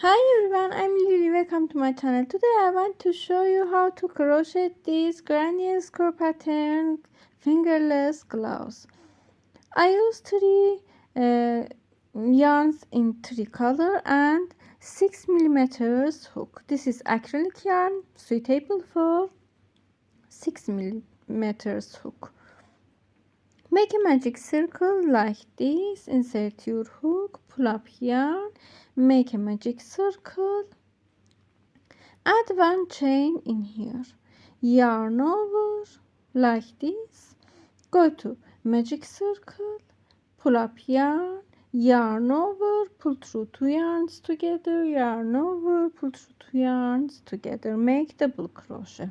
Hi everyone, I'm Lily. Welcome to my channel. Today I want to show you how to crochet this granny square pattern fingerless gloves. I use three yarns in three color and 6mm hook. This is acrylic yarn suitable for 6mm hook. Make a magic circle like this. Insert your hook, pull up yarn, make a magic circle. Add one chain in here, yarn over like this, go to magic circle, pull up yarn, yarn over, pull through two yarns together, yarn over, pull through two yarns together, make double crochet,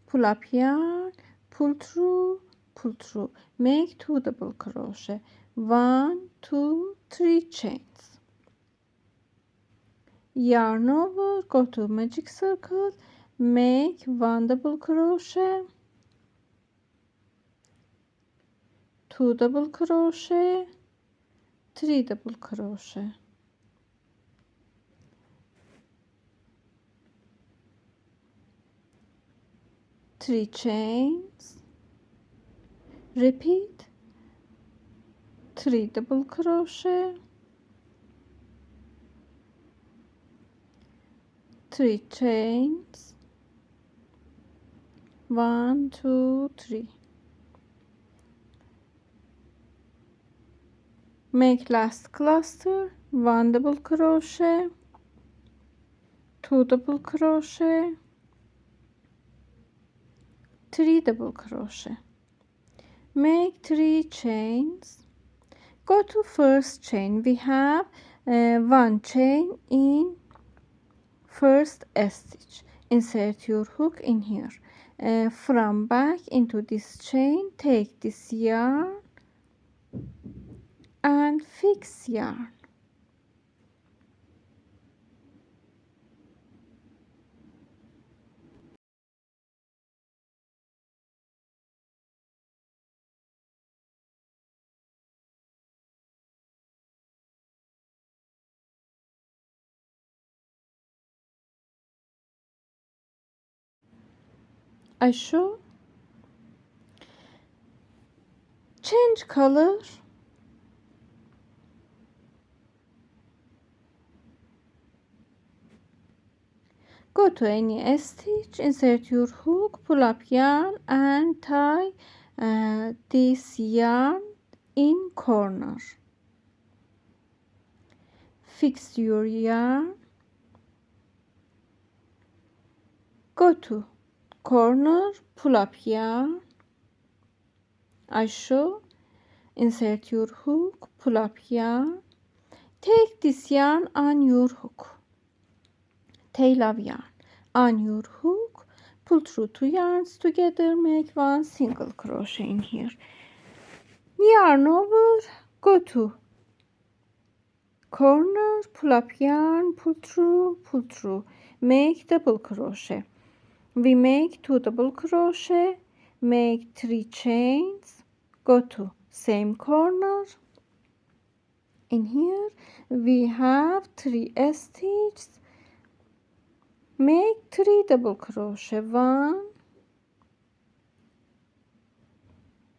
pull up yarn, pull through, make two double crochet, 1 2 3 chains, yarn over, go to magic circle, make one double crochet, two double crochet, three double crochet, three chains, repeat, three double crochet, three chains, 1 2 3, make last cluster, one double crochet, two double crochet, three double crochet, make three chains, go to first chain. We have one chain in first stitch. Insert your hook in here, from back into this chain, take this yarn and fix yarn. I show, change color, go to any stitch, insert your hook, pull up yarn and tie this yarn in corner, fix your yarn, go to corner, pull up yarn, I show, insert your hook, pull up yarn, take this yarn on your hook, tail of yarn on your hook, pull through two yarns together, make one single crochet in here, yarn over, go to corner, pull up yarn, pull through, make double crochet. We make two double crochet, make three chains, go to same corner. In here we have three stitches, make three double crochet, 1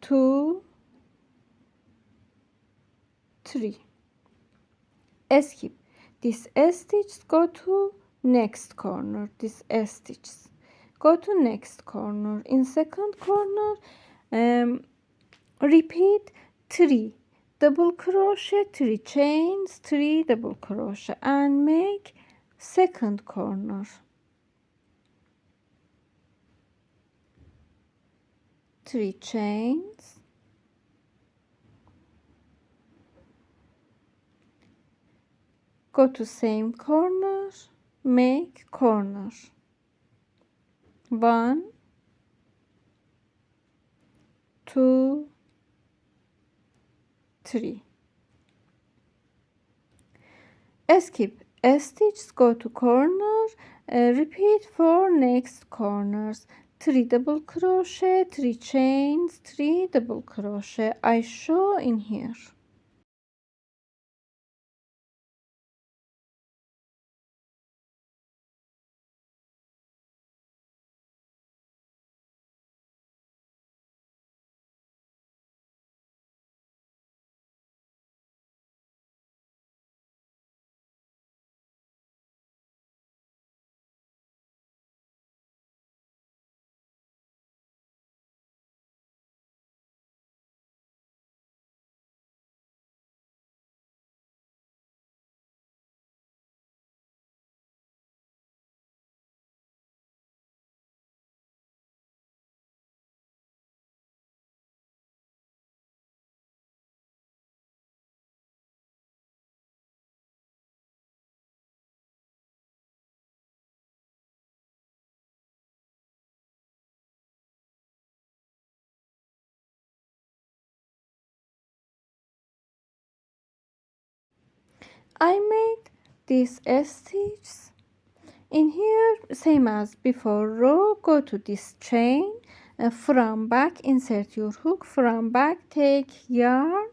2 3, skip this stitch, go to next corner, this stitch, go to next corner, in second corner repeat 3 double crochet, 3 chains, 3 double crochet and make second corner, 3 chains, go to same corner, make corner, 1 2 3, skip stitch, go to corner, repeat for next corners, 3 double crochet, 3 chains, 3 double crochet, I show in here. I made these stitches. In here, same as before row, go to this chain, from back, insert your hook, from back, take yarn,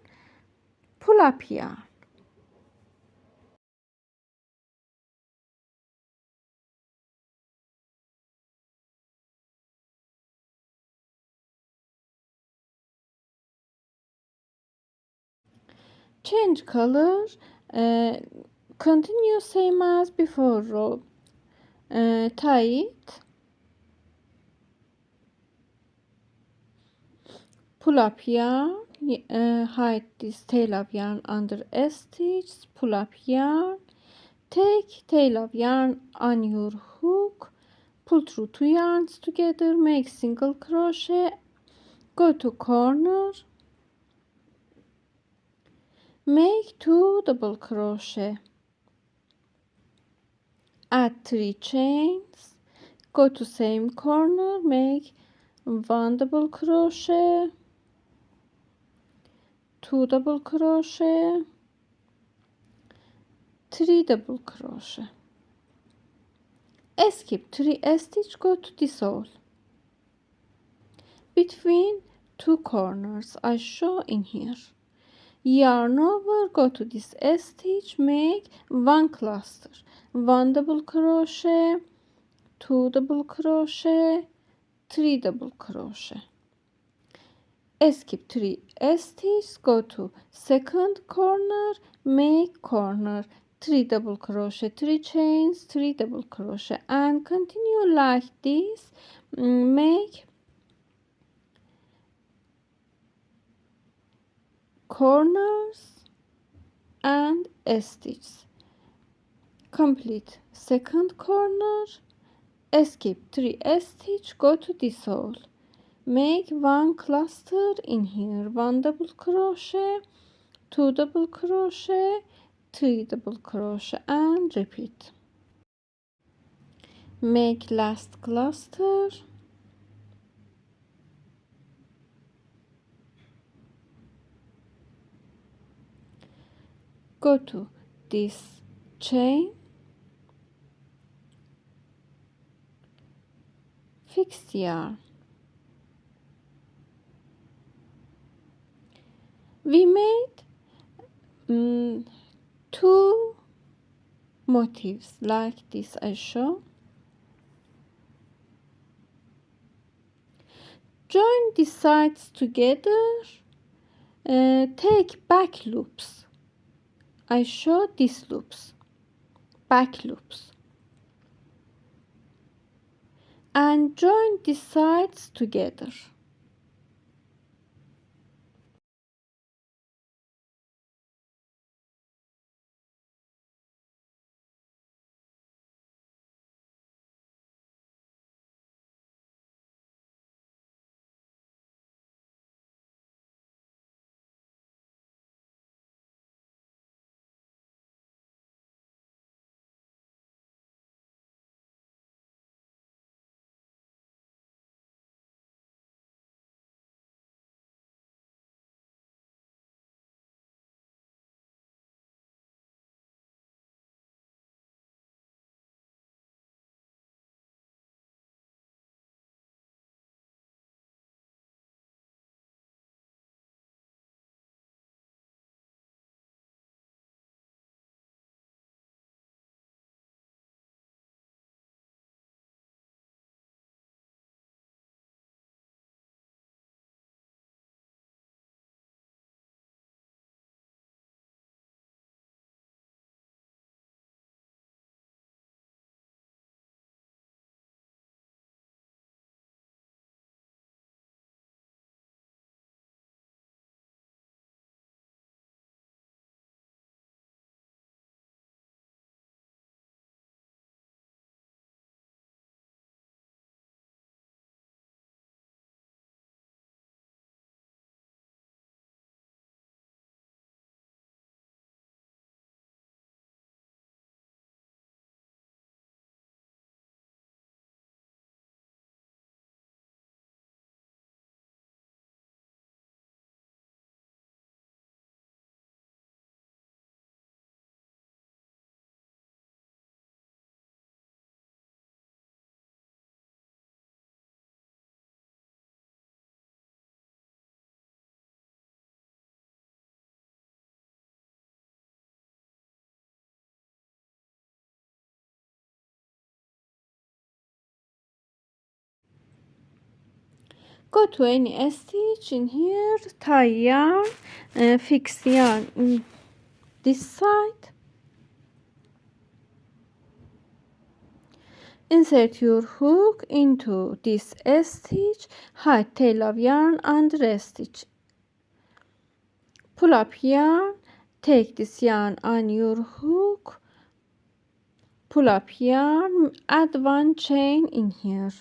pull up yarn. Change color, continue same as before row, tie it, pull up yarn, hide this tail of yarn under a stitch, pull up yarn, take tail of yarn on your hook, pull through 2 yarns together, make single crochet, go to corner, make 2 double crochet, add 3 chains, go to same corner, make 1 double crochet, 2 double crochet, 3 double crochet, skip 3 stitch, go to this hole between 2 corners I show in here, yarn over, go to this stitch, make 1 cluster, 1 double crochet, 2 double crochet, 3 double crochet, skip 3 stitches, go to second corner, make corner, 3 double crochet, 3 chains, 3 double crochet, and continue like this. Make corners and stitches, complete second corner, skip 3 stitch, go to this hole, make 1 cluster in here, 1 double crochet, 2 double crochet, 3 double crochet, and repeat. Make last cluster, go to this chain, fix yarn. We made 2 motifs like this I show. Join the sides together, take back loops. I show these loops, back loops, and join the sides together. Go to any stitch in here, tie yarn, fix yarn in this side, insert your hook into this stitch, hide tail of yarn under stitch, pull up yarn, take this yarn on your hook, pull up yarn, add one chain in here,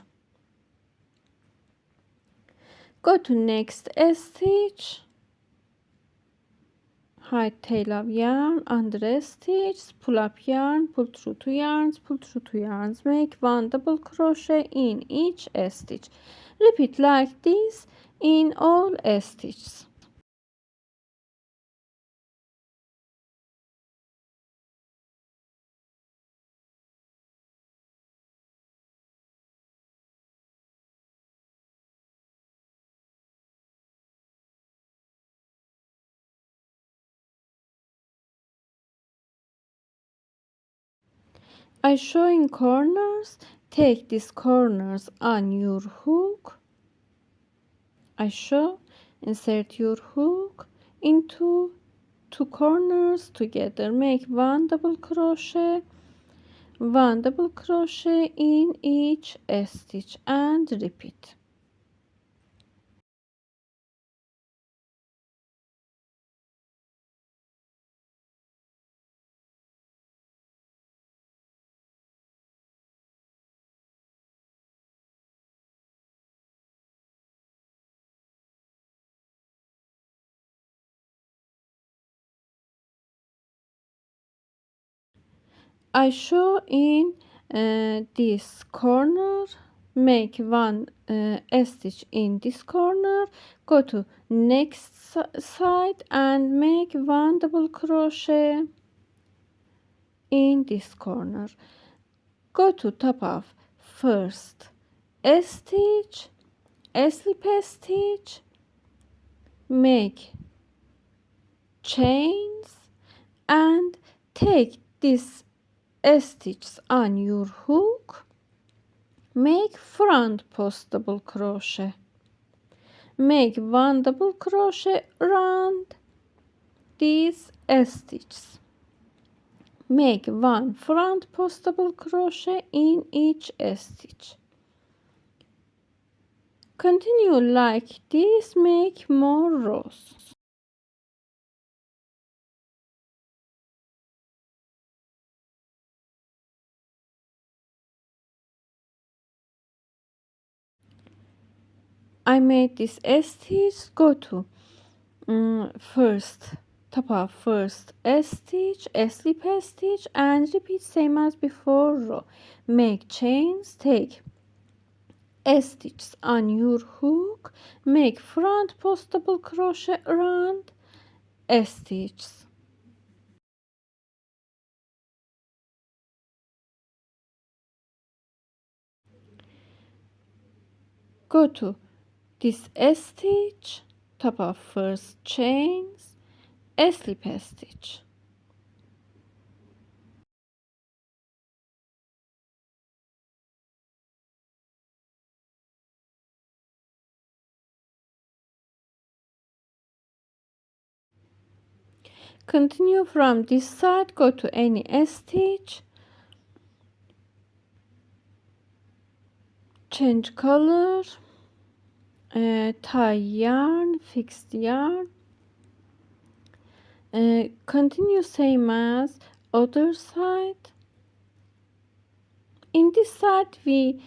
go to next stitch, hide tail of yarn under stitch, pull up yarn, pull through 2 yarns, pull through 2 yarns, make 1 double crochet in each stitch. Repeat like this in all stitches. I show in corners, take these corners on your hook. I show, insert your hook into 2 corners together, make 1 double crochet, 1 double crochet in each stitch and repeat. I show in this corner, make 1 stitch in this corner, go to next side and make 1 double crochet in this corner, go to top of first stitch, slip stitch, make chains and take this stitches on your hook, make front post double crochet, make 1 double crochet around these stitches, make 1 front post double crochet in each stitch, continue like this, make more rows. I made this stitch, go to first top of first stitch, slip stitch and repeat same as before row, make chains, take stitches on your hook, make front post double crochet around stitches, go to this stitch, top of first chains, slip stitch, continue from this side, go to any stitch, change color, tie yarn, fixed yarn, continue same as other side. In this side we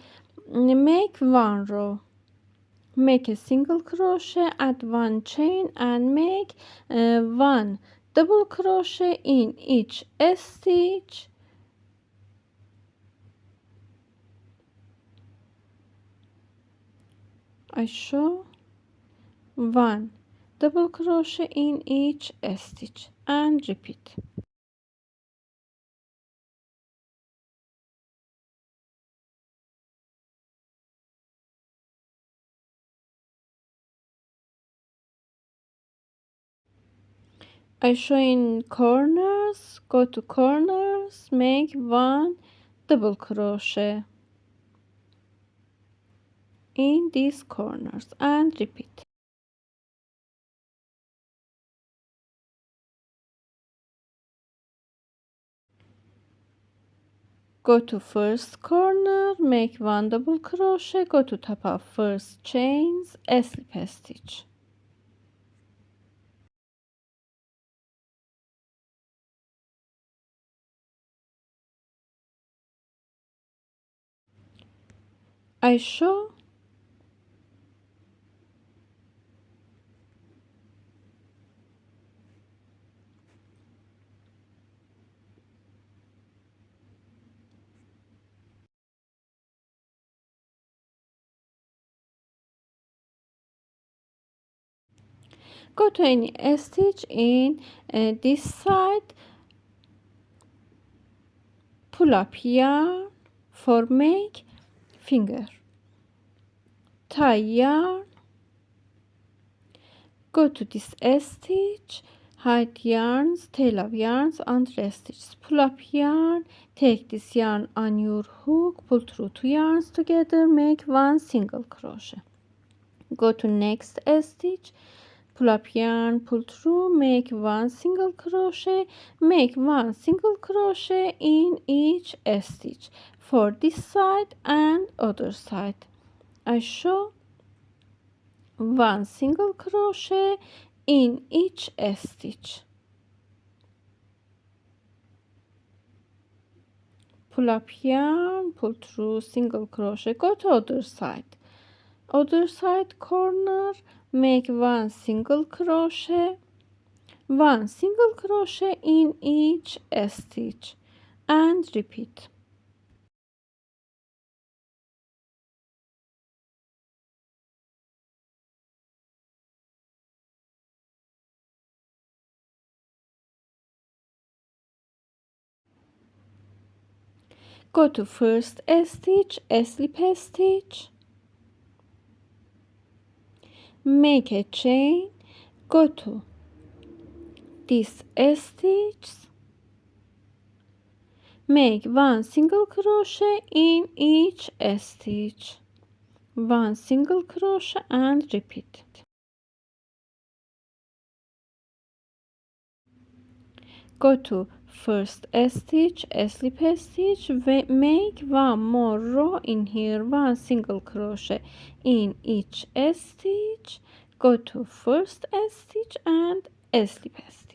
make 1 row, make a single crochet, add 1 chain and make 1 double crochet in each stitch, I show 1 double crochet in each stitch and repeat. I show in corners, go to corners, make 1 double crochet in these corners and repeat. Go to first corner, make 1 double crochet, go to top of first chains, a slip stitch. I show go to any stitch in this side, pull up yarn for make finger, tie yarn, go to this stitch, hide yarns, tail of yarns under stitches, pull up yarn, take this yarn on your hook, pull through 2 yarns together, make 1 single crochet, go to next stitch, pull up yarn, pull through, make 1 single crochet, make 1 single crochet in each stitch for this side and other side. I show 1 single crochet in each stitch, pull up yarn, pull through, single crochet, go to other side corner, make 1 single crochet, 1 single crochet in each stitch and repeat. Go to first stitch, a slip stitch, make a chain, go to this stitch, make 1 single crochet in each stitch, 1 single crochet and repeat. Go to first stitch, a slip stitch, make 1 more row in here, 1 single crochet in each stitch, go to first stitch and a slip stitch.